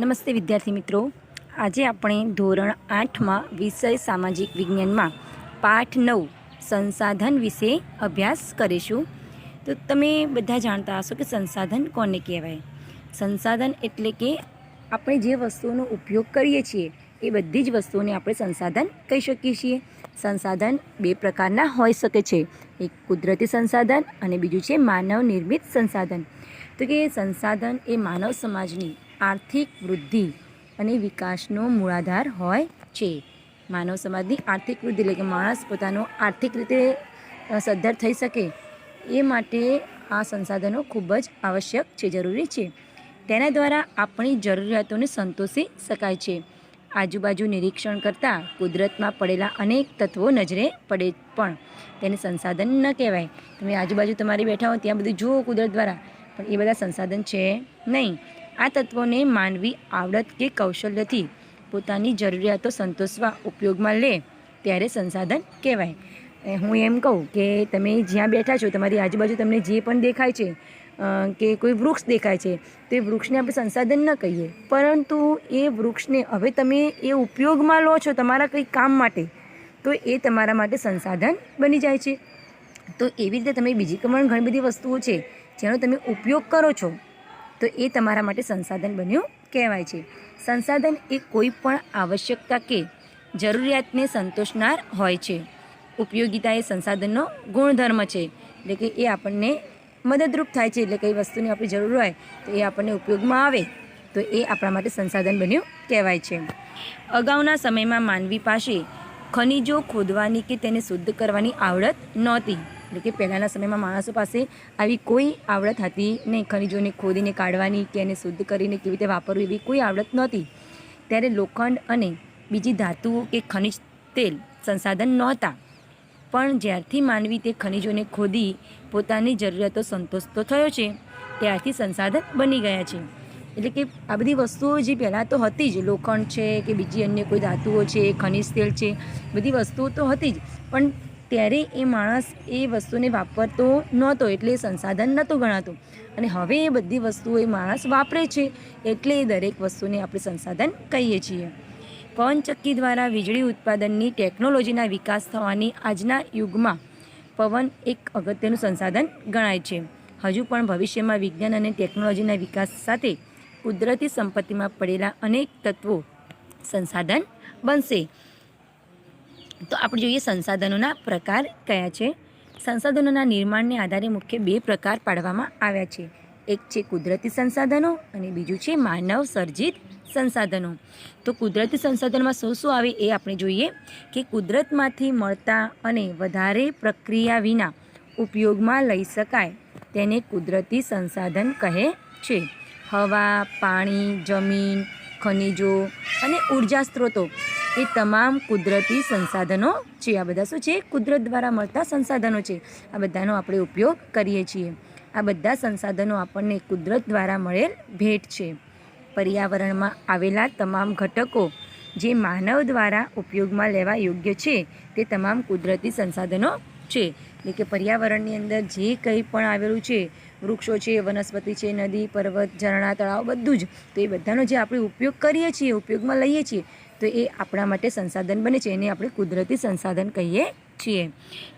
નમસ્તે વિદ્યાર્થી મિત્રો, આજે આપણે ધોરણ 8માં વિષય સામાજિક વિજ્ઞાનમાં પાઠ 9 સંસાધન વિશે અભ્યાસ કરીશું. તો તમે બધા જાણતા હશો કે સંસાધન કોને કહેવાય. સંસાધન એટલે કે આપણે જે વસ્તુઓનો ઉપયોગ કરીએ છીએ એ બધી જ વસ્તુઓને આપણે સંસાધન કહી શકીએ છીએ. સંસાધન બે પ્રકારના હોઈ શકે છે, એક કુદરતી સંસાધન અને બીજું છે માનવ નિર્મિત સંસાધન. તો કે સંસાધન એ માનવ સમાજની આર્થિક વૃદ્ધિ અને વિકાસનો મૂળાધાર હોય છે. માનવ સમાજની આર્થિક વૃદ્ધિ એટલે કે માણસ પોતાનો આર્થિક રીતે સદ્ધર થઈ શકે એ માટે આ સંસાધનો ખૂબ જ આવશ્યક છે, જરૂરી છે. તેના દ્વારા આપણી જરૂરિયાતોને સંતોષી શકાય છે. આજુબાજુ નિરીક્ષણ કરતાં કુદરતમાં પડેલા અનેક તત્વો નજરે પડે પણ તેને સંસાધન ન કહેવાય. તમે આજુબાજુ તમારી બેઠા હો ત્યાં બધું જુઓ કુદરત દ્વારા, પણ એ બધા સંસાધન છે નહીં. આ તત્વોને માનવી આવડત કે કૌશલ્યથી પોતાની જરૂરિયાતો સંતોષવા ઉપયોગમાં લે ત્યારે સંસાધન કહેવાય. હું એમ કહું કે તમે જ્યાં બેઠા છો તમારી આજુબાજુ તમને જે પણ દેખાય છે કે કોઈ વૃક્ષ દેખાય છે તો એ વૃક્ષને આપણે સંસાધન ન કહીએ, પરંતુ એ વૃક્ષને હવે તમે એ ઉપયોગમાં લો છો તમારા કંઈક કામ માટે, તો એ તમારા માટે સંસાધન બની જાય છે. તો એવી રીતે તમે બીજી પણ ઘણી બધી વસ્તુઓ છે જેનો તમે ઉપયોગ કરો છો તો એ તમારા માટે સંસાધન બન્યું કહેવાય છે. સંસાધન એ કોઈ પણ આવશ્યકતા કે જરૂરિયાતને સંતોષનાર હોય છે. ઉપયોગિતા એ સંસાધનનો ગુણધર્મ છે, એટલે કે એ આપણને મદદરૂપ થાય છે. એટલે કઈ વસ્તુની આપણી જરૂર હોય તો એ આપણને ઉપયોગમાં આવે તો એ આપણા માટે સંસાધન બન્યું કહેવાય છે. અગાઉના સમયમાં માનવી પાસે ખનિજો ખોદવાની કે તેને શુદ્ધ કરવાની આવડત નહોતી. એટલે કે પહેલાંના સમયમાં માણસો પાસે આવી કોઈ આવડત હતી નહીં. ખનિજોને ખોદીને કાઢવાની કે એને શુદ્ધ કરીને કેવી રીતે વાપરવું એવી કોઈ આવડત નહોતી. ત્યારે લોખંડ અને બીજી ધાતુઓ કે ખનિજ તેલ સંસાધન નહોતા. પણ જ્યારથી માનવી તે ખનિજોને ખોદી પોતાની જરૂરિયાતો સંતોષતો થયો છે ત્યારથી સંસાધન બની ગયા છે. એટલે કે આ બધી વસ્તુઓ જે પહેલાં તો હતી જ, લોખંડ છે કે બીજી અન્ય કોઈ ધાતુઓ છે, ખનિજ તેલ છે, બધી વસ્તુઓ તો હતી જ, પણ ત્યારે એ માણસ એ વસ્તુને વાપરતો નહોતો એટલે એ સંસાધન નહોતું ગણાતું. અને હવે એ બધી વસ્તુઓ એ માણસ વાપરે છે એટલે એ દરેક વસ્તુને આપણે સંસાધન કહીએ છીએ. પવનચક્કી દ્વારા વીજળી ઉત્પાદનની ટેકનોલોજીના વિકાસ થવાની આજના યુગમાં પવન એક અગત્યનું સંસાધન ગણાય છે. હજુ પણ ભવિષ્યમાં વિજ્ઞાન અને ટેકનોલોજીના વિકાસ સાથે કુદરતી સંપત્તિમાં પડેલા અનેક તત્વો સંસાધન બનશે. તો આપણે જોઈએ સંસાધનોના પ્રકાર કયા છે. સંસાધનોના નિર્માણને આધારે મુખ્ય બે પ્રકાર પાડવામાં આવ્યા છે. એક છે કુદરતી સંસાધનો અને બીજું છે માનવ સર્જિત સંસાધનો. તો કુદરતી સંસાધનોમાં શું આવે એ આપણે જોઈએ કે કુદરતમાંથી મળતા અને વધારે પ્રક્રિયા વિના ઉપયોગમાં લઈ શકાય તેને કુદરતી સંસાધન કહે છે. હવા, પાણી, જમીન, ખનિજો અને ઉર્જા સ્ત્રોતો એ તમામ કુદરતી સંસાધનો છે. આ બધા શું છે? કુદરત દ્વારા મળતા સંસાધનો છે. આ બધાનો આપણે ઉપયોગ કરીએ છીએ. આ બધા સંસાધનો આપણને કુદરત દ્વારા મળેલ ભેટ છે. પર્યાવરણમાં આવેલા તમામ ઘટકો જે માનવ દ્વારા ઉપયોગમાં લેવા યોગ્ય છે તે તમામ કુદરતી સંસાધનો છે. એટલે કે પર્યાવરણની અંદર જે કંઈ પણ આવેલું છે, વૃક્ષો છે, વનસ્પતિ છે, નદી, પર્વત, ઝરણા, તળાવ, બધું જ, તો એ બધાનો જે આપણે ઉપયોગ કરીએ છીએ, ઉપયોગમાં લઈએ છીએ તો એ આપણા માટે સંસાધન બને છે. એને આપણે કુદરતી સંસાધન કહીએ છીએ.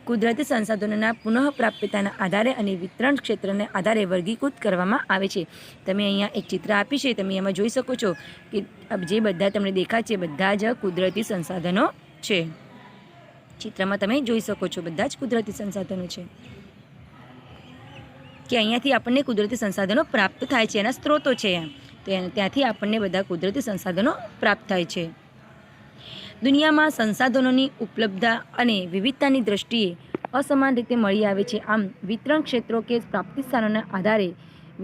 કુદરતી સંસાધનોના પુનઃપ્રાપ્યતાના આધારે અને વિતરણ ક્ષેત્રને આધારે વર્ગીકૃત કરવામાં આવે છે. તમે અહીંયા એક ચિત્ર આપી છે, તમે એમાં જોઈ શકો છો કે જે બધા તમને દેખાય છે બધા જ કુદરતી સંસાધનો છે. ચિત્રમાં તમે જોઈ શકો છો બધા જ કુદરતી સંસાધનો છે કે અહીંયાથી આપણને કુદરતી સંસાધનો પ્રાપ્ત થાય છે, એના સ્ત્રોતો છે. તો ત્યાંથી આપણને બધા કુદરતી સંસાધનો પ્રાપ્ત થાય છે. દુનિયામાં સંસાધનોની ઉપલબ્ધતા અને વિવિધતાની દ્રષ્ટિએ અસમાન રીતે મળી આવે છે. આમ વિતરણ ક્ષેત્રો કે પ્રાપ્તિ સ્થાનોના આધારે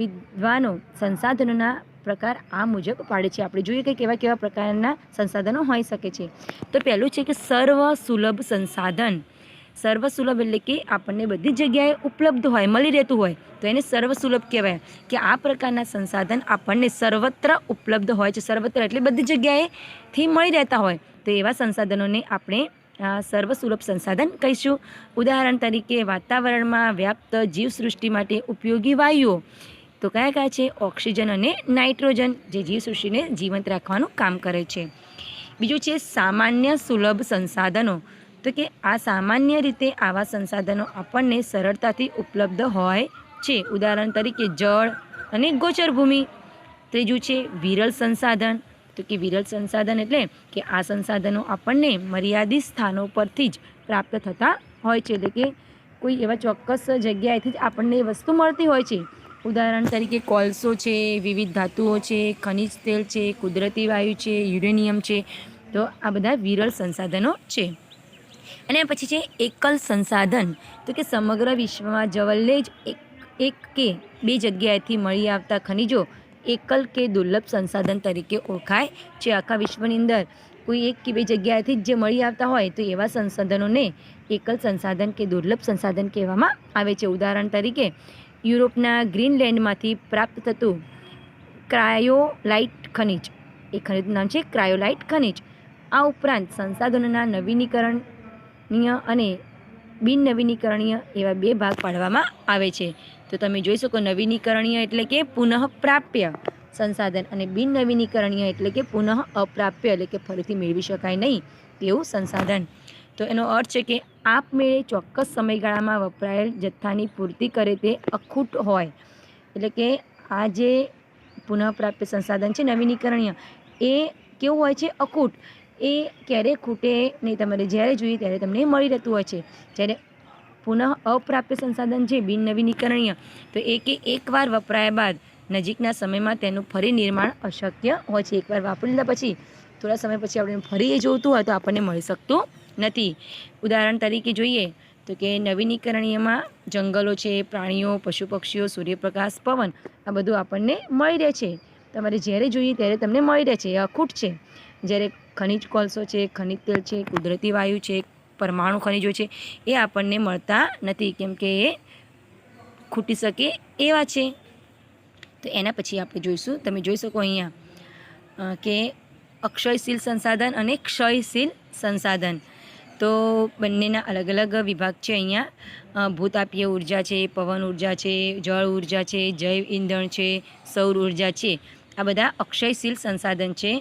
વિદ્વાનો સંસાધનોના પ્રકાર આ મુજબ પાડે છે. આપણે જોઈએ કે કેવા કેવા પ્રકારના સંસાધનો હોઈ શકે છે. તો પહેલું છે કે સર્વ સુલભ સંસાધન. સર્વ સુલભ એટલે કે આપણને બધી જગ્યાએ ઉપલબ્ધ હોય, મળી રહેતું હોય તો એને સર્વ સુલભ કહેવાય. કે આ પ્રકારના સંસાધન આપણને સર્વત્ર ઉપલબ્ધ હોય છે. સર્વત્ર એટલે બધી જગ્યાએથી મળી રહેતા હોય તો એવા સંસાધનોને આપણે સર્વ સુલભ સંસાધન કહીશું. ઉદાહરણ તરીકે વાતાવરણમાં વ્યાપ્ત જીવસૃષ્ટિ માટે ઉપયોગી વાયુઓ, તો કયા છે? ઓક્સિજન અને નાઇટ્રોજન, જે જીવસૃષ્ટિને જીવંત રાખવાનું કામ કરે છે. બીજું છે સામાન્ય સુલભ સંસાધનો. તો કે આ સામાન્ય રીતે આવા સંસાધનો આપણને સરળતાથી ઉપલબ્ધ હોય છે. ઉદાહરણ તરીકે જળ અને ગોચર ભૂમિ. ત્રીજું છે વિરલ સંસાધન. તો કે વિરલ સંસાધન એટલે કે આ સંસાધનો આપણને મર્યાદિત સ્થાનો પરથી જ પ્રાપ્ત થતા હોય છે. એટલે કે કોઈ એવા ચોક્કસ જગ્યાએથી જ આપણને એ વસ્તુ મળતી હોય છે. ઉદાહરણ તરીકે કોલસો છે, વિવિધ ધાતુઓ છે, ખનિજ તેલ છે, કુદરતી વાયુ છે, યુરેનિયમ છે. તો આ બધા વિરલ સંસાધનો છે. અને પછી છે એકલ સંસાધન. તો કે સમગ્ર વિશ્વમાં જવલ્લે જ એક કે બે જગ્યાએથી મળી આવતા ખનિજો એકલ કે દુર્લભ સંસાધન તરીકે ઓળખાય છે. આખા વિશ્વની અંદર કોઈ એક કે બે જગ્યાએથી જ જે મળી આવતા હોય તો એવા સંસાધનોને એકલ સંસાધન કે દુર્લભ સંસાધન કહેવામાં આવે છે. ઉદાહરણ તરીકે યુરોપના ગ્રીનલેન્ડમાંથી પ્રાપ્ત થતું ક્રાયોલાઇટ ખનિજ. એ ખનિજનું નામ છે ક્રાયોલાઇટ ખનિજ. આ ઉપરાંત સંસાધનોના નવીનીકરણીય અને બિન નવીનીકરણીય એવા બે ભાગ પાડવામાં આવે છે. તો તમે જોઈ શકો નવીનીકરણીય એટલે કે પુનઃપ્રાપ્ય સંસાધન અને બિન નવીનીકરણીય એટલે કે પુનઃ અપ્રાપ્ય એટલે કે ફરીથી મેળવી શકાય નહીં તેવું સંસાધન. તો એનો અર્થ છે કે આપમેળે ચોક્કસ સમયગાળામાં વપરાયેલ જથ્થાની પૂર્તિ કરે તે અખૂટ હોય. એટલે કે આ જે પુનઃપ્રાપ્ય સંસાધન છે નવીનીકરણીય એ કેવું હોય છે? અખૂટ. એ ક્યારેય ખૂટે નહીં. તમારે જ્યારે જોઈએ ત્યારે તમને મળી રહેતું હોય છે. જ્યારે પુનઃ અપ્રાપ્ય સંસાધન છે બિન નવીનીકરણીય તો એ કે એકવાર વપરાયા બાદ નજીકના સમયમાં તેનું ફરી નિર્માણ અશક્ય હોય છે. એકવાર વાપરી લીધા પછી થોડા સમય પછી આપણે ફરી એ જોઈતું હોય તો આપણને મળી શકતું નથી. ઉદાહરણ તરીકે જોઈએ તો કે નવીનીકરણીયમાં જંગલો છે, પ્રાણીઓ, પશુ પક્ષીઓ, સૂર્યપ્રકાશ, પવન આ બધું આપણને મળી રહે છે. તમારે જ્યારે જોઈએ ત્યારે તમને મળી રહે છે. એ અખૂટ છે. જ્યારે ખનિજ કોલસો છે, ખનિજ તેલ છે, કુદરતી વાયુ છે, પરમાણુ ખનિજો છે એ આપણને મળતા નથી કેમ કે એ ખૂટી શકે એવા છે. તો એના પછી આપણે જોઈશું. તમે જોઈ શકો અહીંયા કે અક્ષયશીલ સંસાધન અને ક્ષયશીલ સંસાધન. તો બંનેના અલગ અલગ વિભાગ છે. અહીંયા ભૂતાપીય ઉર્જા છે, પવન ઉર્જા છે, જળ ઉર્જા છે, જૈવ ઈંધણ છે, સૌર ઉર્જા છે. આ બધા અક્ષયશીલ સંસાધન છે.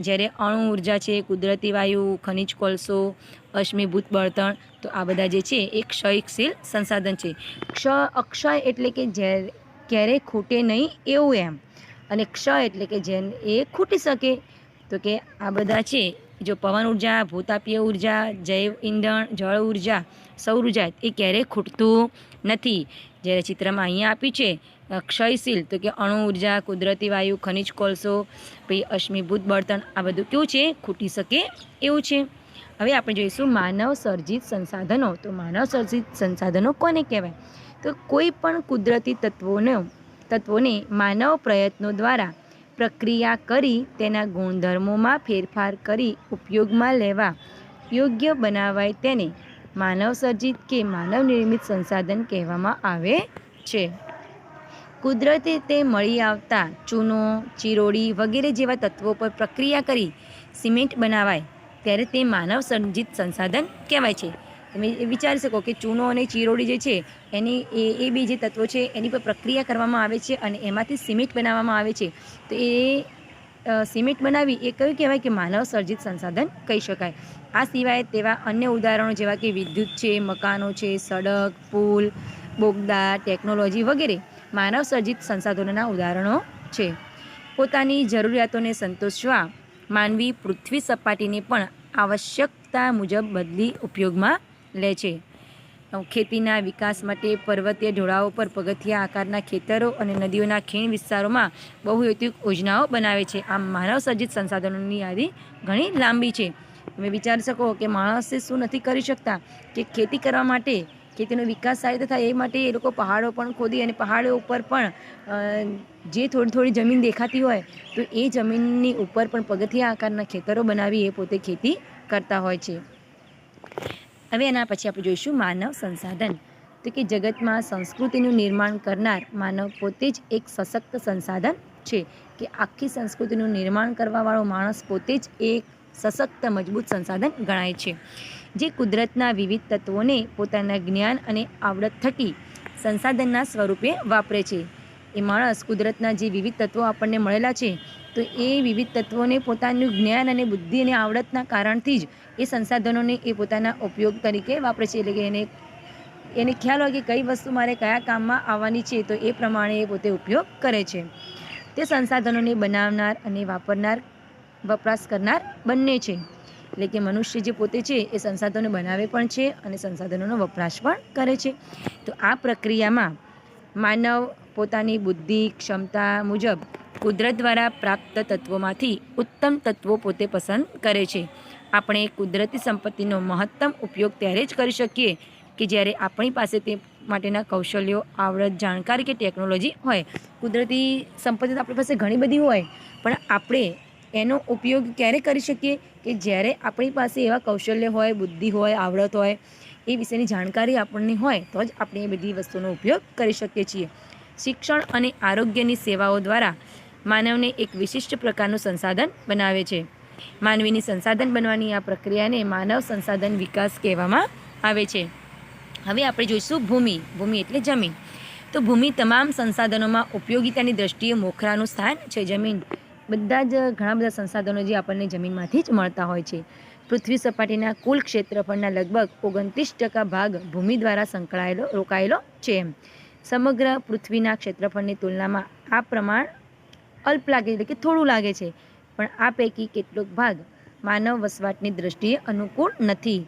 જ્યારે અણુ ઉર્જા છે, કુદરતી વાયુ, ખનિજ કોલસો, અશ્મિભૂત બળતણ તો આ બધા જે છે એ ક્ષયશીલ સંસાધન છે. અક્ષય એટલે કે ક્યારેય ખૂટે નહીં એવું એમ, અને ક્ષય એટલે કે જેને એ ખૂટી શકે. તો કે આ બધા છે જો પવન ઉર્જા, ભૂતાપીય ઉર્જા, જૈવ ઈંધણ, જળ ઉર્જા, સૌર ઉર્જા એ ક્યારેય ખૂટતું નથી. જ્યારે ચિત્રમાં અહીંયા આપ્યું છે ક્ષયશીલ તો કે અણુ ઉર્જા, કુદરતી વાયુ, ખનિજ કોલસો, પછી અશ્મિભૂત બળતણ આ બધું કેવું છે? ખૂટી શકે એવું છે. હવે આપણે જોઈશું માનવ સર્જિત સંસાધનો. તો માનવ સર્જિત સંસાધનો કોને કહેવાય? તો કોઈ પણ કુદરતી તત્વોને માનવ પ્રયત્નો દ્વારા પ્રક્રિયા કરી તેના ગુણધર્મોમાં ફેરફાર કરી ઉપયોગમાં લેવા યોગ્ય બનાવાય તેને માનવ સર્જિત કે માનવ નિર્મિત સંસાધન કહેવામાં આવે છે. કુદરતી રીતે મળી આવતા ચૂનો, ચીરોડી વગેરે જેવા તત્વો પર પ્રક્રિયા કરી સિમેન્ટ બનાવાય ત્યારે તે માનવ સર્જિત સંસાધન કહેવાય છે. તમે વિચારી શકો કે ચૂનો અને ચીરોડી જે છે એની એ બે જે તત્વો છે એની પર પ્રક્રિયા કરવામાં આવે છે અને એમાંથી સિમેન્ટ બનાવવામાં આવે છે. તો એ સિમેન્ટ બનાવી એ કયું કહેવાય કે માનવ સર્જિત સંસાધન કહી શકાય. આ સિવાય તેવા અન્ય ઉદાહરણો જેવા કે વિદ્યુત છે, મકાનો છે, સડક, પુલ, બોગદા, ટેકનોલોજી વગેરે માનવ સર્જિત સંસાધનોના ઉદાહરણો છે. પોતાની જરૂરિયાતોને સંતોષવા માનવી પૃથ્વી સપાટીને પણ આવશ્યકતા મુજબ બદલી ઉપયોગમાં લે છે. ખેતીના વિકાસ માટે પર્વતીય ઢોળાવો પર પગથિયા આકારના ખેતરો અને નદીઓના ખીણ વિસ્તારોમાં બહુહેતુક યોજનાઓ બનાવે છે. આમ માનવ સર્જિત સંસાધનોની યાદી ઘણી લાંબી છે. તમે વિચારી શકો કે માણસે શું નથી કરી શકતા કે ખેતી કરવા માટે, ખેતીનો વિકાસ સારી રીતે થાય એ માટે એ લોકો પહાડો પણ ખોદી અને પહાડો ઉપર પણ જે થોડી થોડી જમીન દેખાતી હોય તો એ જમીનની ઉપર પણ પગથિયા આકારના ખેતરો બનાવી એ પોતે ખેતી કરતા હોય છે. હવે એના પછી આપણે જોઈશું માનવ સંસાધન. તો કે જગતમાં સંસ્કૃતિનું નિર્માણ કરનાર માનવ પોતે જ એક સશક્ત સંસાધન છે. કે આખી સંસ્કૃતિનું નિર્માણ કરવાવાળો માણસ પોતે જ એક સશક્ત મજબૂત સંસાધન ગણાય છે. જે કુદરતના વિવિધ તત્વોને પોતાના જ્ઞાન અને આવડત થકી સંસાધનના સ્વરૂપે વાપરે છે. એ માણસ કુદરતના જે વિવિધ તત્વો આપણને મળેલા છે તો એ વિવિધ તત્વોને પોતાનું જ્ઞાન અને બુદ્ધિ અને આવડતના કારણથી જ એ સંસાધનોને એ પોતાના ઉપયોગ તરીકે વાપરે છે. એટલે કે એને ખ્યાલ હોય કે કઈ વસ્તુ મારે કયા કામમાં આવવાની છે તો એ પ્રમાણે એ પોતે ઉપયોગ કરે છે. તે સંસાધનોને બનાવનાર અને વાપરનાર વપરાશ કરનાર બંને છે. એટલે કે મનુષ્ય જે પોતે છે એ સંસાધનો બનાવે પણ છે અને સંસાધનોનો વપરાશ પણ કરે છે. તો આ પ્રક્રિયામાં માનવ પોતાની બુદ્ધિ ક્ષમતા મુજબ કુદરત દ્વારા પ્રાપ્ત તત્વોમાંથી ઉત્તમ તત્વો પોતે પસંદ કરે છે. આપણે કુદરતી સંપત્તિનો મહત્તમ ઉપયોગ ત્યારે જ કરી શકીએ કે જ્યારે આપણી પાસે તે માટેના કૌશલ્યો આવડત જાણકારી કે ટેકનોલોજી હોય. કુદરતી સંપત્તિ તો આપણી પાસે ઘણી બધી હોય પણ આપણે એનો ઉપયોગ ક્યારે કરી શકીએ કે જ્યારે આપણી પાસે એવા કૌશલ્ય હોય બુદ્ધિ હોય આવડત હોય એ વિશેની જાણકારી આપણને હોય તો જ આપણે એ બધી વસ્તુનો ઉપયોગ કરી શકીએ છીએ. શિક્ષણ અને આરોગ્યની સેવાઓ દ્વારા માનવને એક વિશિષ્ટ પ્રકારનું સંસાધન બનાવે છે. માનવીની સંસાધન બનવાની આ પ્રક્રિયાને માનવ સંસાધન વિકાસ કહેવામાં આવે છે. હવે આપણે જોઈશું ભૂમિ. ભૂમિ એટલે જમીન. તો ભૂમિ તમામ સંસાધનોમાં ઉપયોગિતાની દ્રષ્ટિએ મોખરાનું સ્થાન છે. જમીન બધા જ ઘણા બધા સંસાધનો જે આપણને જમીનમાંથી જ મળતા હોય છે. પૃથ્વી સપાટીના કુલ ક્ષેત્રફળના લગભગ 29% ભાગ ભૂમિ દ્વારા રોકાયેલો છે. સમગ્ર પૃથ્વીના ક્ષેત્રફળની તુલનામાં આ પ્રમાણ અલ્પ લાગે એટલે કે થોડું લાગે છે પણ આ પૈકી કેટલોક ભાગ માનવ વસવાટની દ્રષ્ટિએ અનુકૂળ નથી.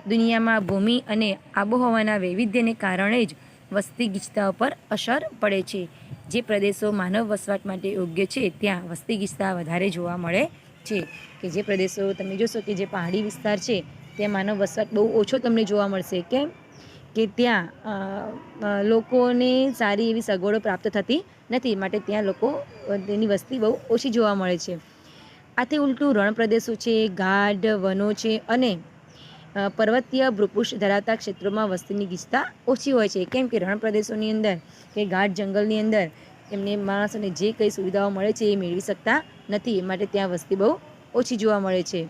દુનિયામાં ભૂમિ અને આબોહવાના વૈવિધ્યને કારણે જ વસ્તી ગીચતા પર અસર પડે છે. જે પ્રદેશો માનવ વસવાટ માટે યોગ્ય છે ત્યાં વસ્તી ગીચતા વધારે જોવા મળે છે. કે જે પ્રદેશો તમે જોશો કે જે પહાડી વિસ્તાર છે ત્યાં માનવ વસવાટ બહુ ઓછો તમને જોવા મળશે. કેમ કે ત્યાં લોકોને સારી એવી સગવડો પ્રાપ્ત થતી નથી માટે ત્યાં તેની વસ્તી બહુ ઓછી જોવા મળે છે. આથી ઉલટું રણ પ્રદેશો છે ગાઢ વનો છે અને પર્વતીય ભૂપૃષ્ઠ ધરાવતા ક્ષેત્રોમાં વસ્તીની ગીચતા ઓછી હોય છે. કેમ કે રણ પ્રદેશોની અંદર કે ગાઢ જંગલની અંદર એમને માણસોને જે કંઈ સુવિધાઓ મળે છે એ મેળવી શકતા નથી માટે ત્યાં વસ્તી બહુ ઓછી જોવા મળે છે.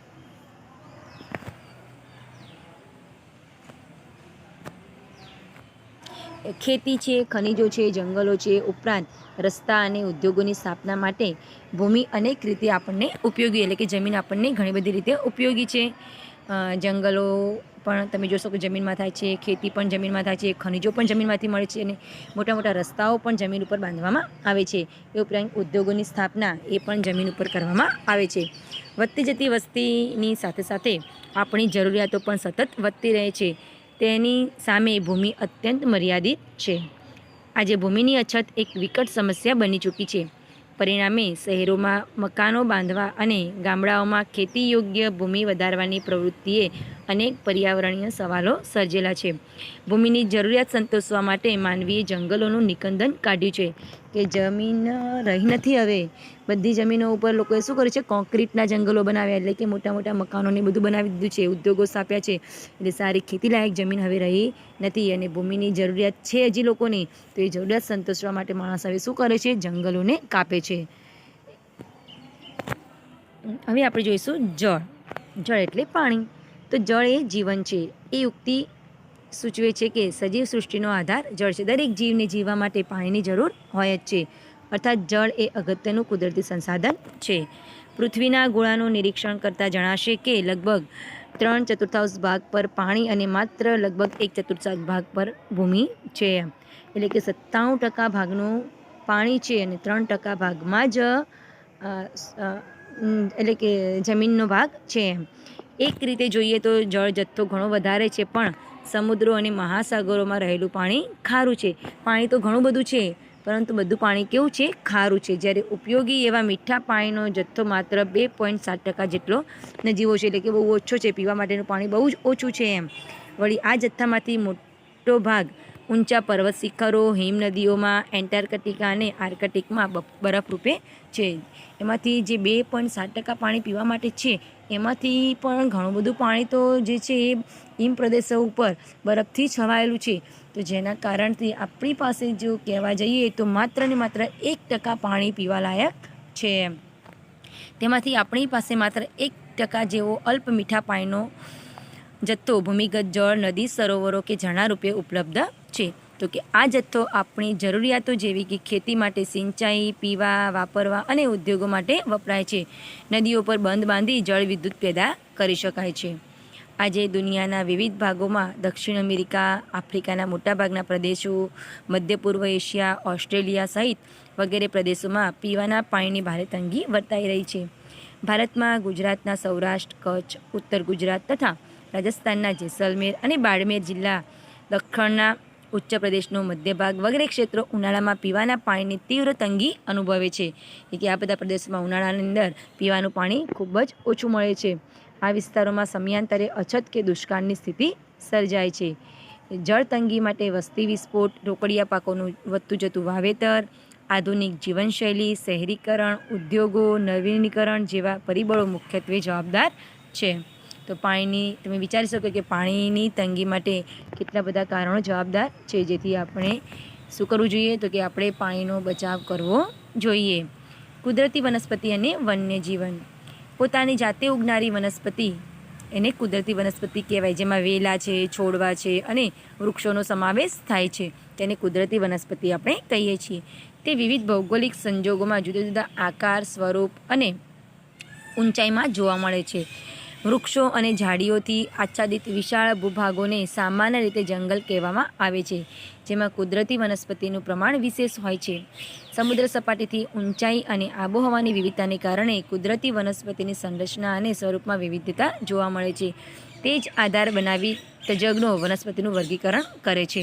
ખેતી છે ખનિજો છે જંગલો છે ઉપરાંત રસ્તા અને ઉદ્યોગોની સ્થાપના માટે ભૂમિ અનેક રીતે આપણને ઉપયોગી એટલે કે જમીન આપણને ઘણી બધી રીતે ઉપયોગી છે. જંગલો પણ તમે જોશો કે જમીનમાં થાય છે ખેતી પણ જમીનમાં થાય છે ખનિજો પણ જમીનમાંથી મળે છે અને મોટા મોટા રસ્તાઓ પણ જમીન ઉપર બાંધવામાં આવે છે. એ ઉપરાંત ઉદ્યોગોની સ્થાપના એ પણ જમીન ઉપર કરવામાં આવે છે. વધતી જતી વસ્તીની સાથે સાથે આપણી જરૂરિયાતો પણ સતત વધતી રહે છે. તેની સામે ભૂમિ અત્યંત મર્યાદિત છે. આજે ભૂમિની અછત એક વિકટ સમસ્યા બની ચૂકી છે. પરિણામે શહેરોમાં મકાનો બાંધવા અને ગામડાઓમાં ખેતી યોગ્ય ભૂમિ વધારવાની પ્રવૃત્તિએ અનેક પર્યાવરણીય સવાલો સર્જેલા છે. ભૂમિની જરૂરિયાત સંતોષવા માટે માનવીએ જંગલોનું નિકંદન કાઢ્યું છે કે જમીન રહી નથી. હવે બધી જમીનો ઉપર લોકોએ શું કર્યું છે કોન્ક્રીટના જંગલો બનાવ્યા એટલે કે મોટા મોટા મકાનોને બધું બનાવી દીધું છે ઉદ્યોગો સ્થાપ્યા છે એટલે સારી ખેતીલાયક જમીન હવે રહી નથી અને ભૂમિની જરૂરિયાત છે હજી લોકોની તો એ જરૂરિયાત સંતોષવા માટે માણસ હવે શું કરે છે જંગલોને કાપે છે. હવે આપણે જોઈશું જળ. જળ એટલે પાણી. તો જળ એ જીવન છે. એ યુક્તિ સૂચવે છે કે સજીવ સૃષ્ટિનો આધાર જળ છે. દરેક જીવને જીવવા માટે પાણીની જરૂર હોય જ છે. અર્થાત જળ એ અગત્યનું કુદરતી સંસાધન છે. પૃથ્વીના ગોળાનું નિરીક્ષણ કરતાં જણાશે કે લગભગ 3/4 ભાગ પર પાણી અને માત્ર લગભગ 1/4 ભાગ પર ભૂમિ છે. એટલે કે 97% ભાગનું પાણી છે અને 3% ભાગમાં જ એટલે કે જમીનનો ભાગ છે. એક રીતે જોઈએ તો જળ જથ્થો ઘણો વધારે છે પણ સમુદ્રો અને મહાસાગરોમાં રહેલું પાણી ખારું છે. પાણી તો ઘણું બધું છે પરંતુ બધું પાણી કેવું છે ખારું છે. જ્યારે ઉપયોગી એવા મીઠા પાણીનો જથ્થો માત્ર 2.7% જેટલો નજીવો છે એટલે કે બહુ ઓછો છે. પીવા માટેનું પાણી બહુ જ ઓછું છે એમ. વળી આ જથ્થામાંથી મોટો ભાગ ઊંચા પર્વત શિખરો હિમ નદીઓમાં એન્ટાર્કટિકા અને આર્કટિકમાં બરફ રૂપે છે. એમાંથી જે 2.7% પાણી પીવા માટે છે એમાંથી પણ ઘણું બધું પાણી તો જે છે એ હિમ પ્રદેશો ઉપર બરફથી છવાયેલું છે. તો જેના કારણથી આપણી પાસે જો કહેવા જઈએ તો માત્ર ને માત્ર 1% પાણી પીવા લાયક છે. તેમાંથી આપણી પાસે માત્ર 1% જેવો અલ્પ મીઠા પાણીનો જથ્થો ભૂમિગત જળ નદી સરોવરો કે ઝરણા રૂપે ઉપલબ્ધ છે. તો કે આ જથ્થો આપણી જરૂરિયાતો જેવી કે ખેતી માટે, સિંચાઈ, પીવા, વાપરવા અને ઉદ્યોગો માટે વપરાય છે. નદીઓ પર બંધ બાંધી જળ વિદ્યુત પેદા કરી શકાય છે. આજે દુનિયાના વિવિધ ભાગોમાં દક્ષિણ અમેરિકા, આફ્રિકાના મોટાભાગના પ્રદેશો, મધ્ય પૂર્વ એશિયા, ઓસ્ટ્રેલિયા સહિત વગેરે પ્રદેશોમાં પીવાના પાણીની ભારે તંગી વર્તાઈ રહી છે. ભારતમાં ગુજરાતના સૌરાષ્ટ્ર, કચ્છ, ઉત્તર ગુજરાત તથા રાજસ્થાનના જેસલમેર અને બાડમેર જિલ્લા, દખ્ખણના ઉચ્ચ પ્રદેશનો મધ્ય ભાગ વગેરે ક્ષેત્રો ઉનાળામાં પીવાના પાણીની તીવ્ર તંગી અનુભવે છે. કે આ બધા પ્રદેશોમાં ઉનાળાની અંદર પીવાનું પાણી ખૂબ જ ઓછું મળે છે. આ વિસ્તારોમાં સમયાંતરે અછત કે દુષ્કાળની સ્થિતિ સર્જાય છે. જળ તંગી માટે વસ્તી વિસ્ફોટ, રોકડિયા પાકોનું વધતું જતું વાવેતર, આધુનિક જીવનશૈલી, શહેરીકરણ, ઉદ્યોગો, નવીનીકરણ જેવા પરિબળો મુખ્યત્વે જવાબદાર છે. તો પાણીની તમે વિચારી શકો કે પાણીની તંગી માટે કેટલા બધા કારણો જવાબદાર છે, જેથી આપણે શું કરવું જોઈએ તો કે આપણે પાણીનો બચાવ કરવો જોઈએ. કુદરતી વનસ્પતિ અને વન્યજીવન. પોતાની જાતે ઉગનારી વનસ્પતિ એને કુદરતી વનસ્પતિ કહેવાય, જેમાં વેલા છે, છોડવા છે અને વૃક્ષોનો સમાવેશ થાય છે. તેને કુદરતી વનસ્પતિ આપણે કહીએ છીએ. તે વિવિધ ભૌગોલિક સંજોગોમાં જુદા જુદા આકાર, સ્વરૂપ અને ઊંચાઈમાં જોવા મળે છે. વૃક્ષો અને ઝાડીઓથી આચ્છાદિત વિશાળ ભૂભાગોને સામાન્ય રીતે જંગલ કહેવામાં આવે છે, જેમાં કુદરતી વનસ્પતિનું પ્રમાણ વિશેષ હોય છે. સમુદ્ર સપાટીથી ઊંચાઈ અને આબોહવાની વિવિધતાને કારણે કુદરતી વનસ્પતિની સંરચના અને સ્વરૂપમાં વિવિધતા જોવા મળે છે. તે જ આધાર બનાવી તજજ્ઞો વનસ્પતિનું વર્ગીકરણ કરે છે.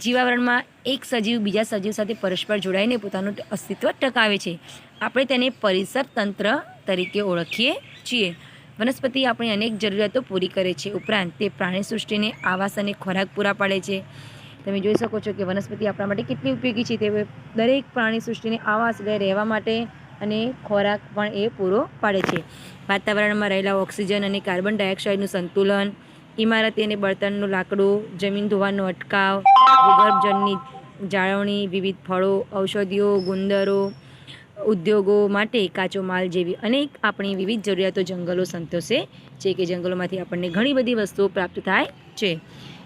જીવાવરણમાં એક સજીવ બીજા સજીવ સાથે પરસ્પર જોડાઈને પોતાનું અસ્તિત્વ ટકાવે છે. આપણે તેને પરિસર તંત્ર તરીકે ઓળખીએ છીએ. વનસ્પતિ આપણી અનેક જરૂરિયાતો પૂરી કરે છે. ઉપરાંત તે પ્રાણી સૃષ્ટિને આવાસ અને ખોરાક પૂરા પાડે છે. તમે જોઈ શકો છો કે વનસ્પતિ આપણા માટે કેટલી ઉપયોગી છે. તે દરેક પ્રાણી સૃષ્ટિને આવાસ એટલે રહેવા માટે અને ખોરાક પણ એ પૂરો પાડે છે. વાતાવરણમાં રહેલા ઓક્સિજન અને કાર્બન ડાયોક્સાઇડનું સંતુલન, ઇમારતી અને બળતણનું લાકડું, જમીન ધોવાનો અટકાવ, ભૂગર્ભ જળની જાળવણી, વિવિધ ફળો, ઔષધિઓ, ગુંદરો, ઉદ્યોગો માટે કાચો માલ જેવી અનેક આપણી વિવિધ જરૂરિયાતો જંગલો સંતોષે છે. કે જંગલોમાંથી આપણને ઘણી બધી વસ્તુઓ પ્રાપ્ત થાય છે.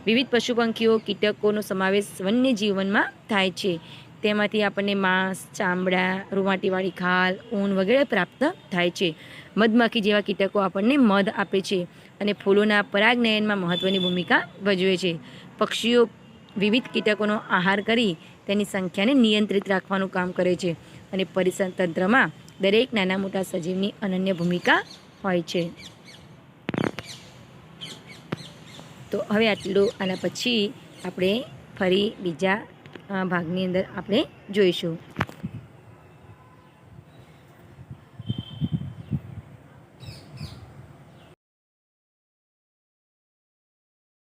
વિવિધ પશુ પંખીઓ, કીટકોનો સમાવેશ વન્ય જીવનમાં થાય છે. તેમાંથી આપણને માંસ, ચામડા, રૂંવાટીવાળી ખાલ, ઊન વગેરે પ્રાપ્ત થાય છે. મધમાખી જેવા કીટકો આપણને મધ આપે છે અને ફૂલોના પરાગનયનમાં મહત્ત્વની ભૂમિકા ભજવે છે. પક્ષીઓ વિવિધ કીટકોનો આહાર કરી તેની સંખ્યાને નિયંત્રિત રાખવાનું કામ કરે છે અને પરિસર તંત્રમાં દરેક નાના મોટા સજીવની અનન્ય ભૂમિકા હોય છે. તો હવે આટલું, આના પછી આપણે ફરી બીજા ભાગની અંદર આપણે જોઈશું.